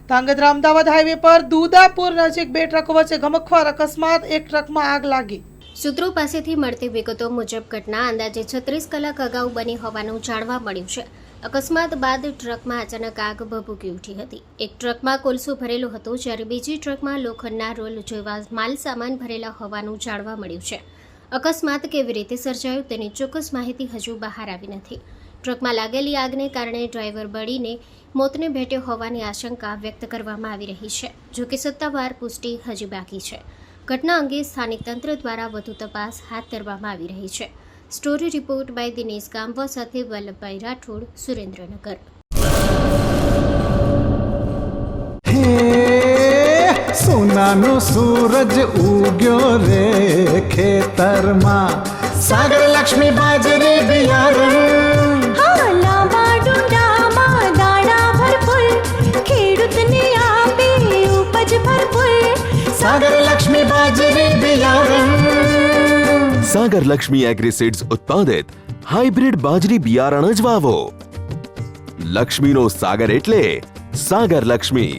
Dhrangadhra Ahmedabad highway પર દુદાપુર નજીક બે ટ્રકો વચ્ચે ગમખ્વાર અકસ્માત, એક ટ્રકમાં આગ લાગી। સૂત્રો પાસેથી મળતી વિગતો મુજબ ઘટના અંદાજે 36 કલાક અગાઉ બની હોવાનું જાણવા મળ્યું છે। અકસ્માત બાદ ટ્રકમાં અચાનક આગ ભભૂકી ઉઠી હતી। એક ટ્રકમાં કોલસો ભરેલો હતો, જ્યારે બીજી ટ્રકમાં લોખંડના રોલ જેવા માલ સામાન ભરેલા હોવાનું જાણવા મળ્યું છે। અકસ્માત કેવી રીતે સર્જાયો તેની ચોક્કસ માહિતી હજુ બહાર આવી નથી। ટ્રકમાં લાગેલી આગને કારણે ડ્રાઈવર બળીને મોતને ભેટ્યો હોવાની આશંકા વ્યક્ત કરવામાં આવી રહી છે, જો કે સત્તાવાર પુષ્ટિ હજી બાકી છે। ઘટના અંગે સ્થાનિક તંત્ર દ્વારા વધુ તપાસ હાથ ધરવામાં આવી રહી છે। સ્ટોરી રિપોર્ટ બાય દિનેશ ગામવા સાથે વલ્લભભાઈ રાઠોડ, સુરેન્દ્રનગર। સોનાનો સૂરજ ઉગ્યો રે ખેતરમાં, સાગર લક્ષ્મી બાજરી બિયારણ, લાંબા ડુંડામાં દાણા ભરપૂર, ખેડૂતને આપે ઉપજ ભરપૂર, સાગર લક્ષ્મી બાજરી બિયારણ। સાગર લક્ષ્મી એગ્રીસીડ્સ ઉત્પાદિત હાઇબ્રિડ બાજરી બિયારણ જ વાવો। લક્ષ્મીનો સાગર એટલે સાગર લક્ષ્મી।